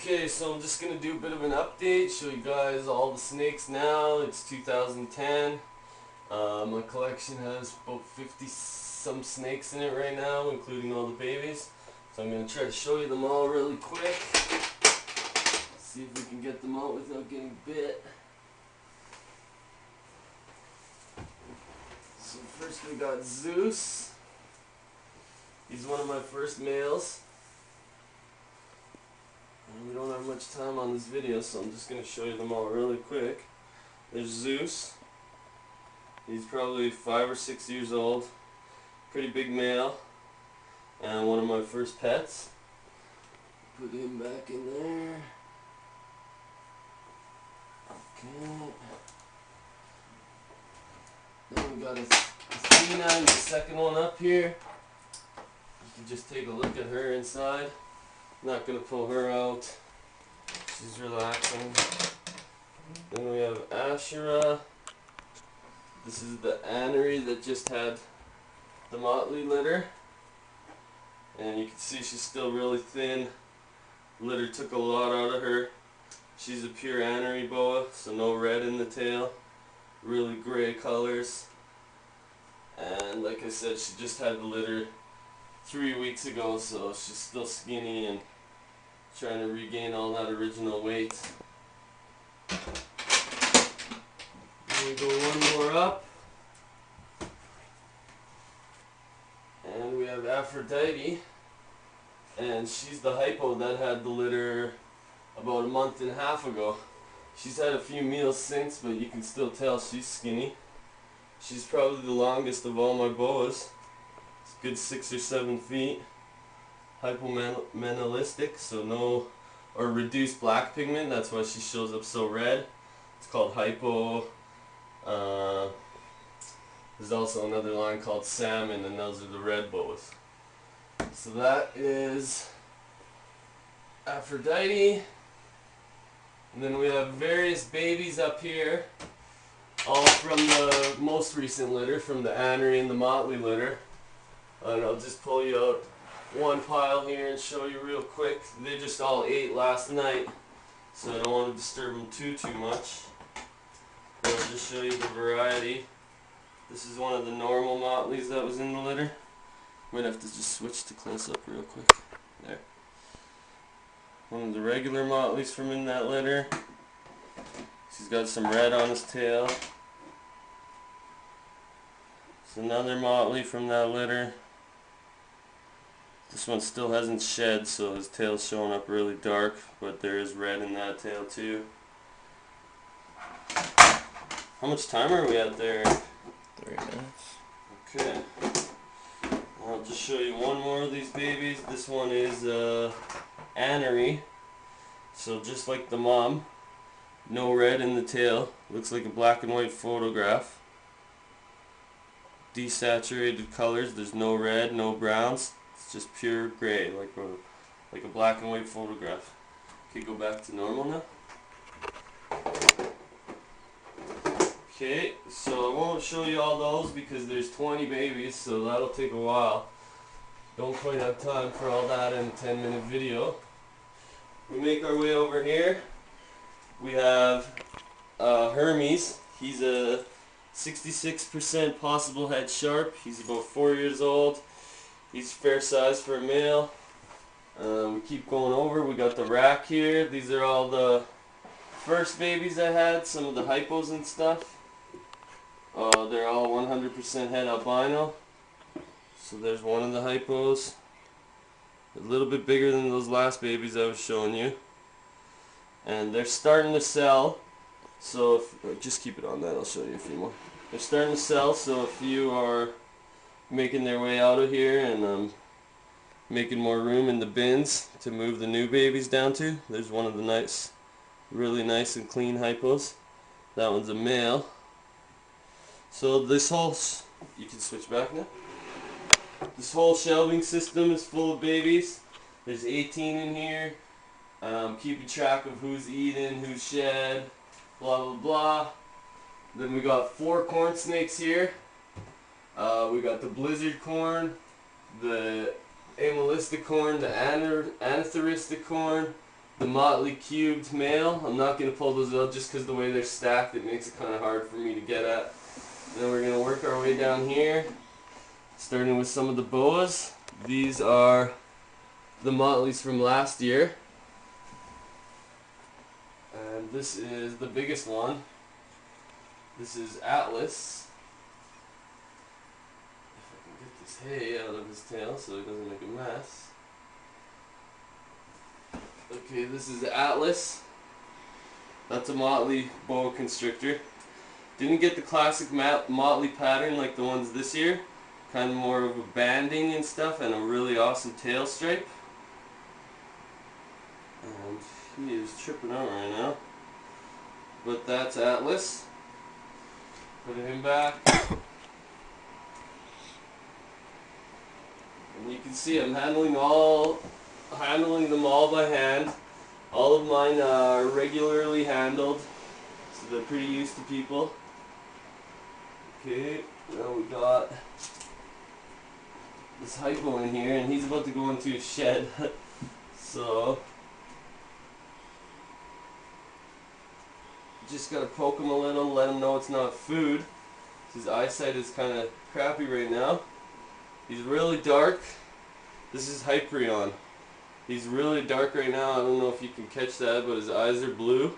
Okay, so I'm just going to do a bit of an update, show you guys all the snakes now. It's 2010. My collection has about 50 some snakes in it right now, including all the babies. So I'm going to try to show you them all really quick. See if we can get them out without getting bit. So first we got Zeus. He's one of my first males. We don't have much time on this video, so I'm just going to show you them all really quick. There's Zeus. He's probably 5 or 6 years old. Pretty big male. And one of my first pets. Put him back in there. Okay. Then we got Athena, the second one up here. You can just take a look at her inside. Not going to pull her out. She's relaxing. Then we have Ashera. This is the anery that just had the motley litter. And you can see she's still really thin. Litter took a lot out of her. She's a pure anery boa, so no red in the tail. Really gray colors. And like I said, she just had the litter 3 weeks ago, so she's still skinny and trying to regain all that original weight. Then we go one more up, and we have Aphrodite, and she's the hypo that had the litter about a month and a half ago. She's had a few meals since, but you can still tell she's skinny. She's probably the longest of all my boas. It's a good 6 or 7 feet. Hypomenelistic, so no or reduced black pigment. That's why she shows up so red. It's called hypo. There's also another line called salmon, and those are the red boas. So that is Aphrodite. And then we have various babies up here, all from the most recent litter, from the anery and the motley litter. And I'll just pull you out one pile here and show you real quick. They just all ate last night, so I don't want to disturb them too much. But I'll just show you the variety. This is one of the normal motleys that was in the litter. Might have to just switch to close up real quick. There. One of the regular motleys from in that litter. He's got some red on his tail. It's another motley from that litter. This one still hasn't shed, so his tail's showing up really dark, but there is red in that tail too. How much time are we at there? 3 minutes. Okay. I'll just show you one more of these babies. This one is anery. So just like the mom, no red in the tail. Looks like a black and white photograph. Desaturated colors. There's no red, no browns. It's just pure gray, like a black and white photograph. Okay, go back to normal now. Okay, so I won't show you all those because there's 20 babies, so that'll take a while. Don't quite have time for all that in a 10-minute video. We make our way over here. We have Hermes. He's a 66% possible head sharp. He's about 4 years old. He's fair size for a male. We keep going over. We got the rack here. These are all the first babies I had, some of the hypos and stuff. They're all 100% head albino. So there's one of the hypos. A little bit bigger than those last babies I was showing you. And they're starting to sell. So if, just keep it on that, I'll show you a few more. They're starting to sell, so if you are making their way out of here and making more room in the bins to move the new babies down to, there's one of the nice, really nice and clean hypos. That one's a male. So this whole, you can switch back now. This whole shelving system is full of babies. There's 18 in here. Keeping track of who's eaten, who's shed, blah blah blah. Then we got 4 corn snakes here. We got the blizzard corn, the amylistic corn, the antheristic corn, the motley cubed male. I'm not going to pull those out just because the way they're stacked, it makes it kind of hard for me to get at. And then we're going to work our way down here, starting with some of the boas. These are the motleys from last year. And this is the biggest one. This is Atlas. If I can get this hay out of his tail so it doesn't make a mess. Okay, this is Atlas. That's a motley boa constrictor. Didn't get the classic motley pattern like the ones this year. Kind of more of a banding and stuff, and a really awesome tail stripe. And he is tripping out right now. But that's Atlas. Put him back. And you can see I'm handling them all by hand. All of mine are regularly handled, so they're pretty used to people. Okay, now we got this hypo in here, and he's about to go into a shed. So just gotta poke him a little, let him know it's not food. His eyesight is kind of crappy right now. He's really dark. This is Hyperion. He's really dark right now. I don't know if you can catch that, but his eyes are blue.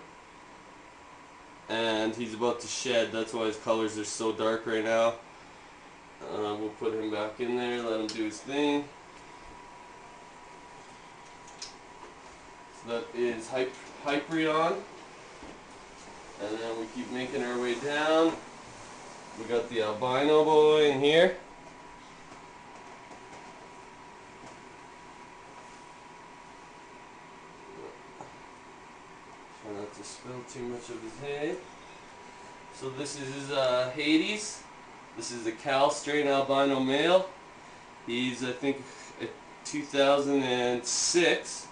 And he's about to shed. That's why his colors are so dark right now. We'll put him back in there, let him do his thing. So that is Hyperion. And then we keep making our way down. We got the albino boy in here. Try not to spill too much of his hay. So this is Hades. This is a Cal strain albino male. He's, I think, a 2006.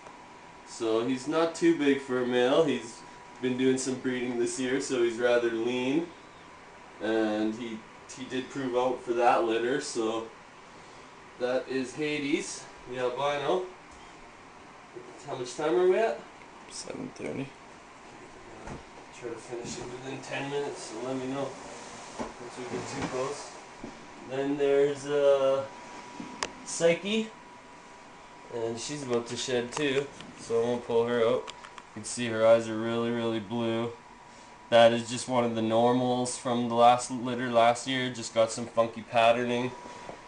So he's not too big for a male. He's been doing some breeding this year, so he's rather lean. And he did prove out for that litter, so that is Hades, the albino. How much time are we at? 7:30. Try to finish it within 10 minutes, so let me know once we get too close. Then there's Psyche, and she's about to shed too, so I won't pull her out. You can see her eyes are really, really blue. That is just one of the normals from the last litter last year. Just got some funky patterning,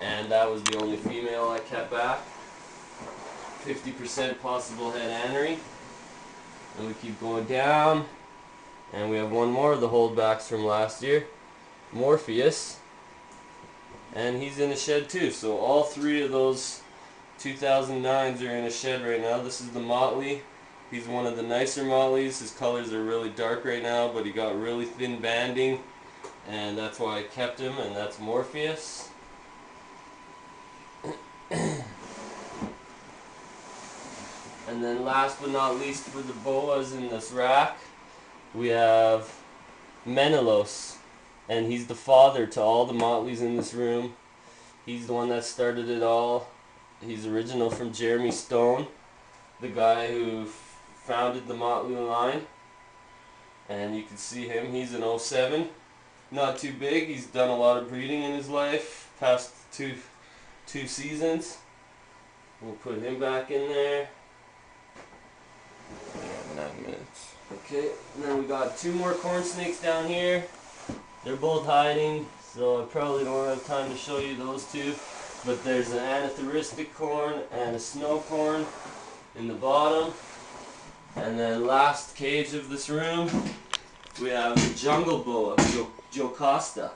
and that was the only female I kept back. 50% possible head anery. And we keep going down, and we have one more of the holdbacks from last year, Morpheus, and he's in a shed too. So all three of those 2009s are in a shed right now. This is the motley. He's one of the nicer motleys. His colors are really dark right now, but he got really thin banding, and that's why I kept him, and that's Morpheus. And then last but not least for the boas in this rack, we have Menelaus, and he's the father to all the motleys in this room. He's the one that started it all. He's original from Jeremy Stone, the guy who founded the motley line. And you can see him, he's an 07. Not too big, he's done a lot of breeding in his life, past two seasons. We'll put him back in there. 9 minutes. Okay, and then we got two more corn snakes down here. They're both hiding, so I probably don't have time to show you those two. But there's an anathoristic corn and a snow corn in the bottom. And then last cage of this room, we have the jungle boa, Jocasta.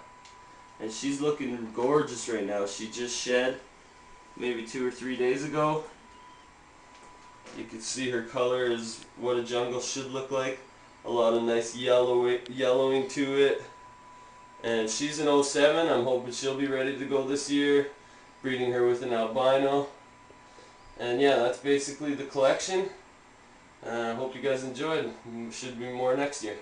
And she's looking gorgeous right now. She just shed maybe 2 or 3 days ago. You can see her color is what a jungle should look like. A lot of nice yellowing to it. And she's an 07. I'm hoping she'll be ready to go this year. Breeding her with an albino. And yeah, that's basically the collection. I hope you guys enjoyed. Should be more next year.